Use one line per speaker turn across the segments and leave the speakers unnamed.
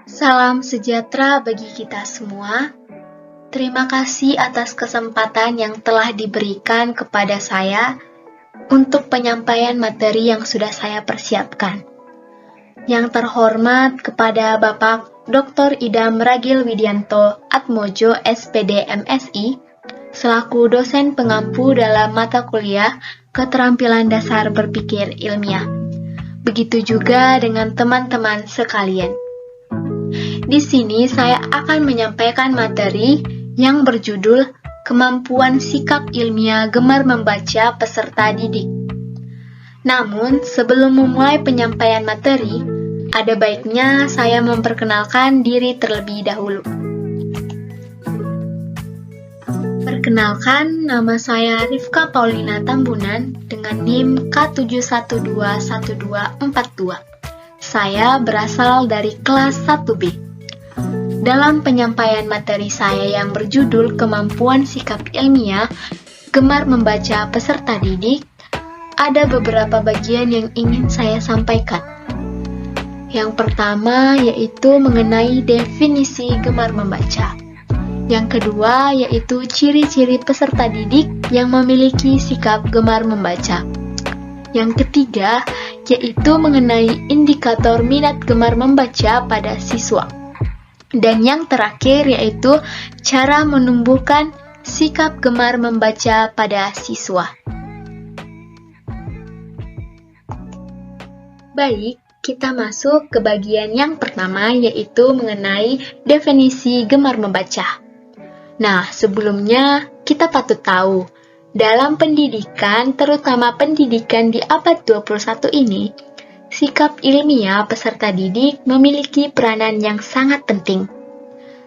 Salam sejahtera bagi kita semua. Terima kasih atas kesempatan yang telah diberikan kepada saya untuk penyampaian materi yang sudah saya persiapkan. Yang terhormat kepada Bapak Dr. Idam Ragil Widianto Atmojo SPD MSI, selaku dosen pengampu dalam mata kuliah Keterampilan Dasar Berpikir Ilmiah. Begitu juga dengan teman-teman sekalian. Di sini saya akan menyampaikan materi yang berjudul Kemampuan Sikap Ilmiah Gemar Membaca Peserta Didik. Namun, sebelum memulai penyampaian materi, ada baiknya saya memperkenalkan diri terlebih dahulu. Perkenalkan, nama saya Rifka Paulina Tambunan dengan NIM K71211242. Saya berasal dari kelas 1B. Dalam penyampaian materi saya yang berjudul Kemampuan Sikap Ilmiah Gemar Membaca Peserta Didik, ada beberapa bagian yang ingin saya sampaikan. Yang pertama yaitu mengenai definisi gemar membaca. Yang kedua yaitu ciri-ciri peserta didik yang memiliki sikap gemar membaca. Yang ketiga yaitu mengenai indikator minat gemar membaca pada siswa. Dan yang terakhir yaitu cara menumbuhkan sikap gemar membaca pada siswa. Baik, kita masuk ke bagian yang pertama yaitu mengenai definisi gemar membaca. Nah, sebelumnya kita patut tahu, dalam pendidikan, terutama pendidikan di abad 21 ini, sikap ilmiah peserta didik memiliki peranan yang sangat penting.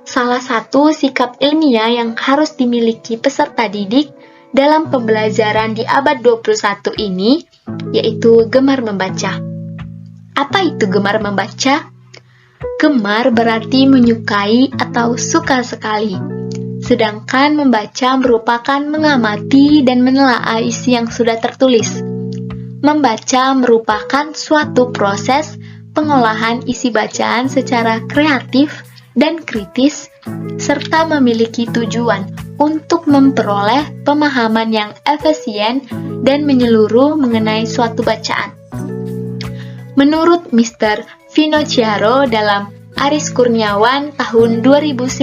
Salah satu sikap ilmiah yang harus dimiliki peserta didik dalam pembelajaran di abad 21 ini yaitu gemar membaca. Apa itu gemar membaca? Gemar berarti menyukai atau suka sekali. Sedangkan membaca merupakan mengamati dan menelaah isi yang sudah tertulis. Membaca merupakan suatu proses pengolahan isi bacaan secara kreatif dan kritis, serta memiliki tujuan untuk memperoleh pemahaman yang efisien dan menyeluruh mengenai suatu bacaan. Menurut Mr. Finocchiaro dalam Aris Kurniawan tahun 2019,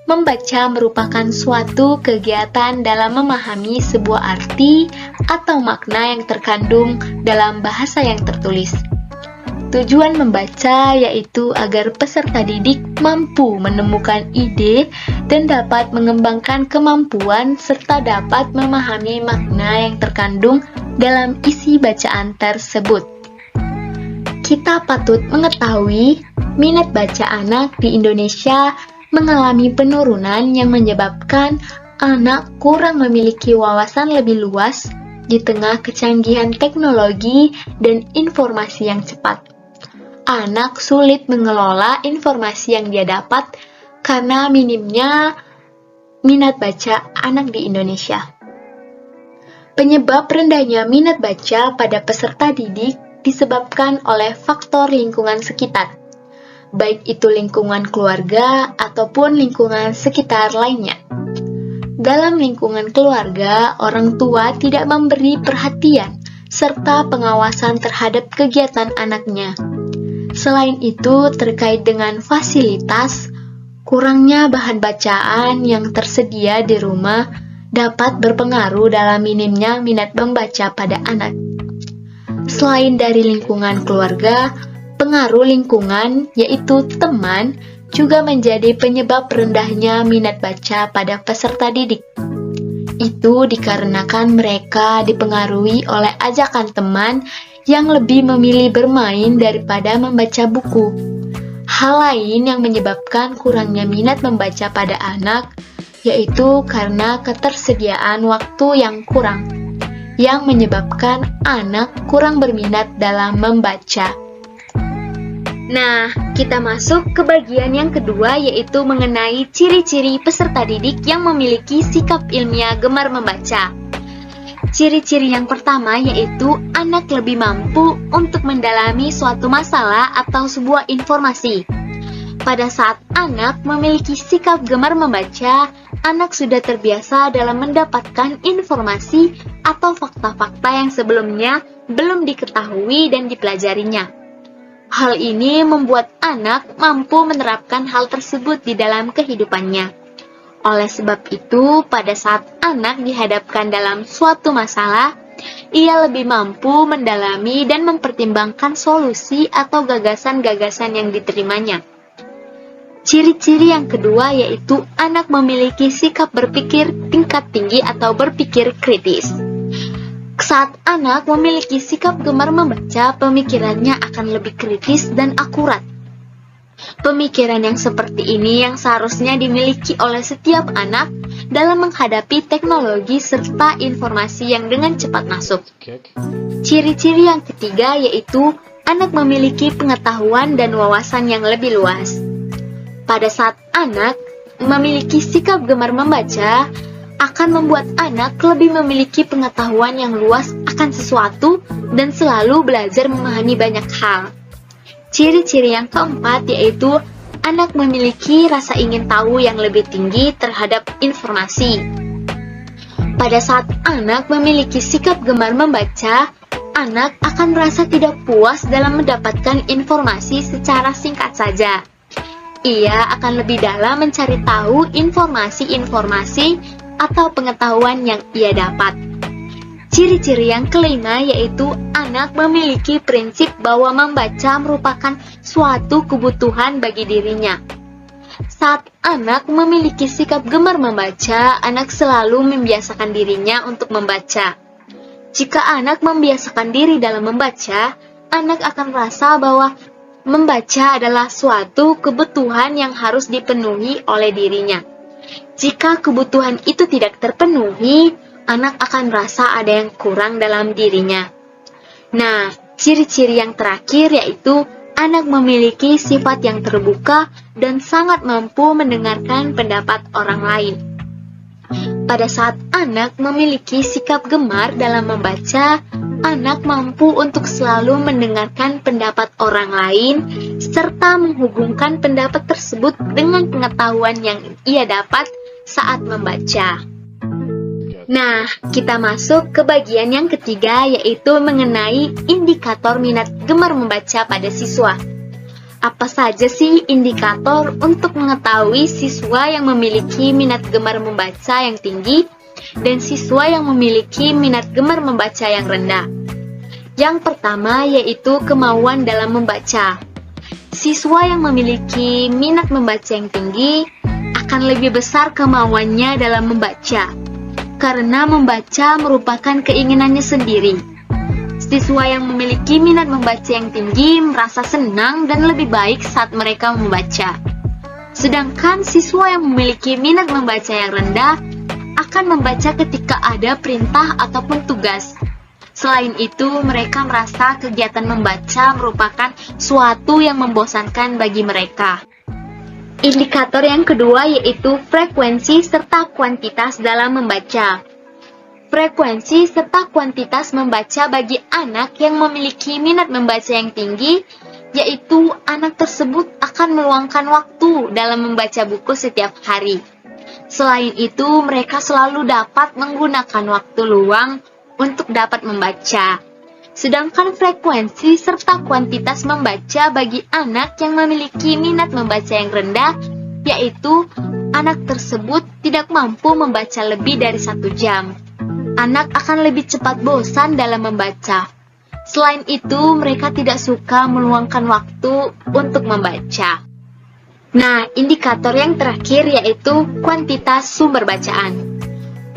membaca merupakan suatu kegiatan dalam memahami sebuah arti atau makna yang terkandung dalam bahasa yang tertulis. Tujuan membaca yaitu agar peserta didik mampu menemukan ide dan dapat mengembangkan kemampuan serta dapat memahami makna yang terkandung dalam isi bacaan tersebut. Kita patut mengetahui minat baca anak di Indonesia mengalami penurunan yang menyebabkan anak kurang memiliki wawasan lebih luas di tengah kecanggihan teknologi dan informasi yang cepat. Anak sulit mengelola informasi yang dia dapat karena minimnya minat baca anak di Indonesia. Penyebab rendahnya minat baca pada peserta didik disebabkan oleh faktor lingkungan sekitar, baik itu lingkungan keluarga ataupun lingkungan sekitar lainnya. Dalam lingkungan keluarga, orang tua tidak memberi perhatian serta pengawasan terhadap kegiatan anaknya. Selain itu, terkait dengan fasilitas, kurangnya bahan bacaan yang tersedia di rumah dapat berpengaruh dalam minimnya minat membaca pada anak. Selain dari lingkungan keluarga, pengaruh lingkungan, yaitu teman, juga menjadi penyebab rendahnya minat baca pada peserta didik. Itu dikarenakan mereka dipengaruhi oleh ajakan teman yang lebih memilih bermain daripada membaca buku. Hal lain yang menyebabkan kurangnya minat membaca pada anak, yaitu karena ketersediaan waktu yang kurang, yang menyebabkan anak kurang berminat dalam membaca. Nah, kita masuk ke bagian yang kedua yaitu mengenai ciri-ciri peserta didik yang memiliki sikap ilmiah gemar membaca. Ciri-ciri yang pertama yaitu anak lebih mampu untuk mendalami suatu masalah atau sebuah informasi. Pada saat anak memiliki sikap gemar membaca, anak sudah terbiasa dalam mendapatkan informasi atau fakta-fakta yang sebelumnya belum diketahui dan dipelajarinya. Hal ini membuat anak mampu menerapkan hal tersebut di dalam kehidupannya. Oleh sebab itu, pada saat anak dihadapkan dalam suatu masalah, ia lebih mampu mendalami dan mempertimbangkan solusi atau gagasan-gagasan yang diterimanya. Ciri-ciri yang kedua yaitu anak memiliki sikap berpikir tingkat tinggi atau berpikir kritis. Saat anak memiliki sikap gemar membaca, pemikirannya akan lebih kritis dan akurat. Pemikiran yang seperti ini yang seharusnya dimiliki oleh setiap anak dalam menghadapi teknologi serta informasi yang dengan cepat masuk. Ciri-ciri yang ketiga yaitu anak memiliki pengetahuan dan wawasan yang lebih luas. Pada saat anak memiliki sikap gemar membaca, akan membuat anak lebih memiliki pengetahuan yang luas akan sesuatu dan selalu belajar memahami banyak hal. Ciri-ciri yang keempat yaitu anak memiliki rasa ingin tahu yang lebih tinggi terhadap informasi. Pada saat anak memiliki sikap gemar membaca, anak akan merasa tidak puas dalam mendapatkan informasi secara singkat saja. Ia akan lebih dalam mencari tahu informasi-informasi atau pengetahuan yang ia dapat. Ciri-ciri yang kelima yaitu anak memiliki prinsip bahwa membaca merupakan suatu kebutuhan bagi dirinya. Saat anak memiliki sikap gemar membaca, anak selalu membiasakan dirinya untuk membaca. Jika anak membiasakan diri dalam membaca, anak akan merasa bahwa membaca adalah suatu kebutuhan yang harus dipenuhi oleh dirinya. Jika kebutuhan itu tidak terpenuhi, anak akan merasa ada yang kurang dalam dirinya. Nah, ciri-ciri yang terakhir yaitu anak memiliki sifat yang terbuka dan sangat mampu mendengarkan pendapat orang lain. Pada saat anak memiliki sikap gemar dalam membaca, anak mampu untuk selalu mendengarkan pendapat orang lain serta menghubungkan pendapat tersebut dengan pengetahuan yang ia dapat saat membaca. Nah, kita masuk ke bagian yang ketiga yaitu mengenai indikator minat gemar membaca pada siswa. Apa saja sih indikator untuk mengetahui siswa yang memiliki minat gemar membaca yang tinggi dan siswa yang memiliki minat gemar membaca yang rendah? Yang pertama yaitu kemauan dalam membaca. Siswa yang memiliki minat membaca yang tinggi akan lebih besar kemauannya dalam membaca, karena membaca merupakan keinginannya sendiri. Siswa yang memiliki minat membaca yang tinggi merasa senang dan lebih baik saat mereka membaca. Sedangkan siswa yang memiliki minat membaca yang rendah akan membaca ketika ada perintah ataupun tugas. Selain itu, mereka merasa kegiatan membaca merupakan suatu yang membosankan bagi mereka. Indikator yang kedua yaitu frekuensi serta kuantitas dalam membaca. Frekuensi serta kuantitas membaca bagi anak yang memiliki minat membaca yang tinggi, yaitu anak tersebut akan meluangkan waktu dalam membaca buku setiap hari. Selain itu, mereka selalu dapat menggunakan waktu luang untuk dapat membaca. Sedangkan frekuensi serta kuantitas membaca bagi anak yang memiliki minat membaca yang rendah, yaitu anak tersebut tidak mampu membaca lebih dari 1 jam. Anak akan lebih cepat bosan dalam membaca. Selain itu, mereka tidak suka meluangkan waktu untuk membaca. Nah, indikator yang terakhir yaitu kuantitas sumber bacaan.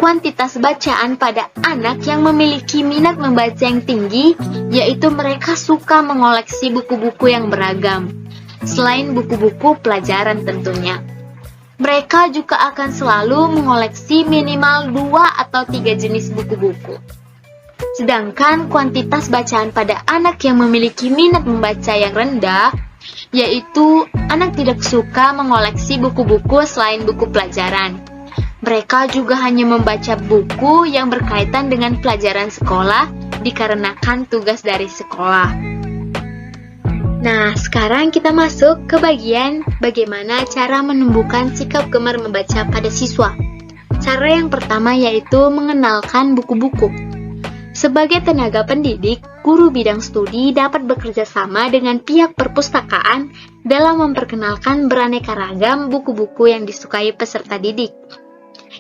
Kuantitas bacaan pada anak yang memiliki minat membaca yang tinggi, yaitu mereka suka mengoleksi buku-buku yang beragam, selain buku-buku pelajaran tentunya. Mereka juga akan selalu mengoleksi minimal 2 atau 3 jenis buku-buku. Sedangkan kuantitas bacaan pada anak yang memiliki minat membaca yang rendah, yaitu anak tidak suka mengoleksi buku-buku selain buku pelajaran. Mereka juga hanya membaca buku yang berkaitan dengan pelajaran sekolah dikarenakan tugas dari sekolah. Nah, sekarang kita masuk ke bagian bagaimana cara menumbuhkan sikap gemar membaca pada siswa. Cara yang pertama yaitu mengenalkan buku-buku. Sebagai tenaga pendidik, guru bidang studi dapat bekerja sama dengan pihak perpustakaan dalam memperkenalkan beraneka ragam buku-buku yang disukai peserta didik.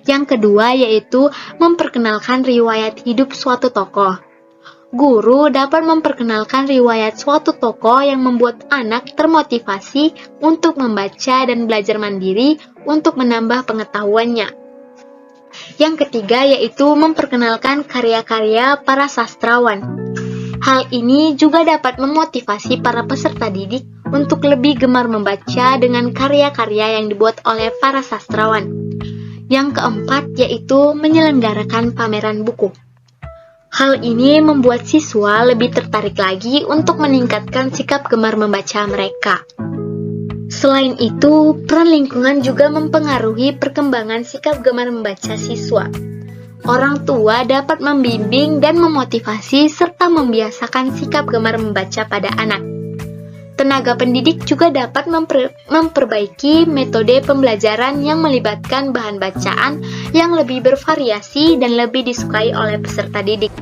Yang kedua yaitu memperkenalkan riwayat hidup suatu tokoh. Guru dapat memperkenalkan riwayat suatu tokoh yang membuat anak termotivasi untuk membaca dan belajar mandiri untuk menambah pengetahuannya. Yang ketiga yaitu memperkenalkan karya-karya para sastrawan. Hal ini juga dapat memotivasi para peserta didik untuk lebih gemar membaca dengan karya-karya yang dibuat oleh para sastrawan. Yang keempat yaitu menyelenggarakan pameran buku. Hal ini membuat siswa lebih tertarik lagi untuk meningkatkan sikap gemar membaca mereka. Selain itu, peran lingkungan juga mempengaruhi perkembangan sikap gemar membaca siswa. Orang tua dapat membimbing dan memotivasi serta membiasakan sikap gemar membaca pada anak. Tenaga pendidik juga dapat memperbaiki metode pembelajaran yang melibatkan bahan bacaan yang lebih bervariasi dan lebih disukai oleh peserta didik.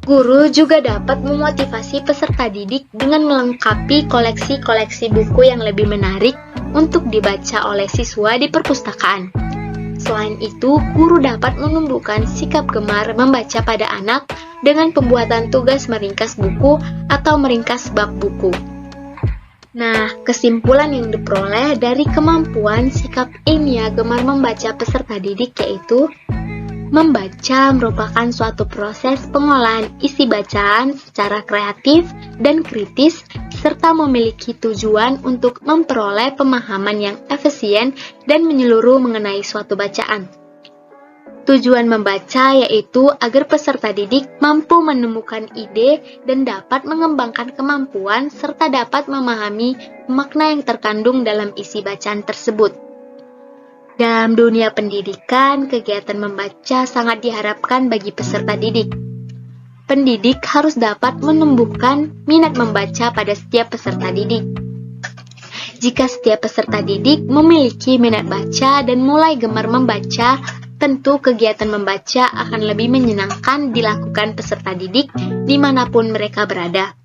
Guru juga dapat memotivasi peserta didik dengan melengkapi koleksi-koleksi buku yang lebih menarik untuk dibaca oleh siswa di perpustakaan. Selain itu, guru dapat menumbuhkan sikap gemar membaca pada anak dengan pembuatan tugas meringkas buku atau meringkas bab buku. Nah, kesimpulan yang diperoleh dari kemampuan sikap ilmiah gemar membaca peserta didik yaitu membaca merupakan suatu proses pengolahan isi bacaan secara kreatif dan kritis serta memiliki tujuan untuk memperoleh pemahaman yang efisien dan menyeluruh mengenai suatu bacaan. Tujuan membaca yaitu agar peserta didik mampu menemukan ide dan dapat mengembangkan kemampuan serta dapat memahami makna yang terkandung dalam isi bacaan tersebut. Dalam dunia pendidikan, kegiatan membaca sangat diharapkan bagi peserta didik. Pendidik harus dapat menumbuhkan minat membaca pada setiap peserta didik. Jika setiap peserta didik memiliki minat baca dan mulai gemar membaca, tentu kegiatan membaca akan lebih menyenangkan dilakukan peserta didik dimanapun mereka berada.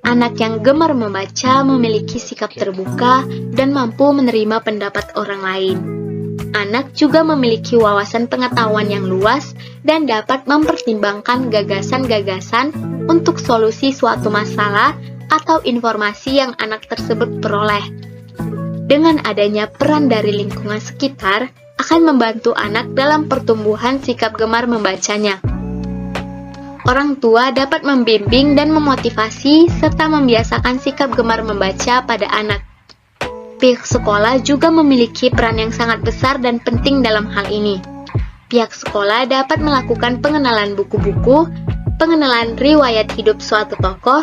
Anak yang gemar membaca memiliki sikap terbuka dan mampu menerima pendapat orang lain. Anak juga memiliki wawasan pengetahuan yang luas dan dapat mempertimbangkan gagasan-gagasan untuk solusi suatu masalah atau informasi yang anak tersebut peroleh. Dengan adanya peran dari lingkungan sekitar, akan membantu anak dalam pertumbuhan sikap gemar membacanya. Orang tua dapat membimbing dan memotivasi serta membiasakan sikap gemar membaca pada anak. Pihak sekolah juga memiliki peran yang sangat besar dan penting dalam hal ini. Pihak sekolah dapat melakukan pengenalan buku-buku, pengenalan riwayat hidup suatu tokoh,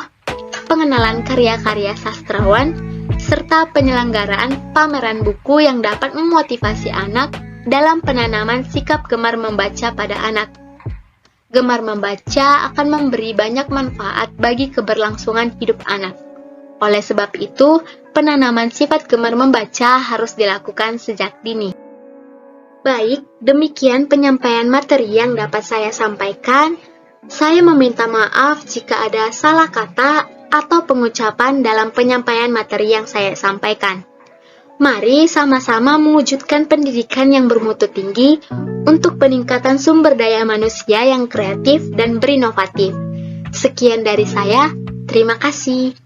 pengenalan karya-karya sastrawan, serta penyelenggaraan pameran buku yang dapat memotivasi anak dalam penanaman sikap gemar membaca pada anak. Gemar membaca akan memberi banyak manfaat bagi keberlangsungan hidup anak. Oleh sebab itu, penanaman sifat gemar membaca harus dilakukan sejak dini. Baik, demikian penyampaian materi yang dapat saya sampaikan. Saya meminta maaf jika ada salah kata atau pengucapan dalam penyampaian materi yang saya sampaikan. Mari sama-sama mewujudkan pendidikan yang bermutu tinggi untuk peningkatan sumber daya manusia yang kreatif dan berinovatif. Sekian dari saya, terima kasih.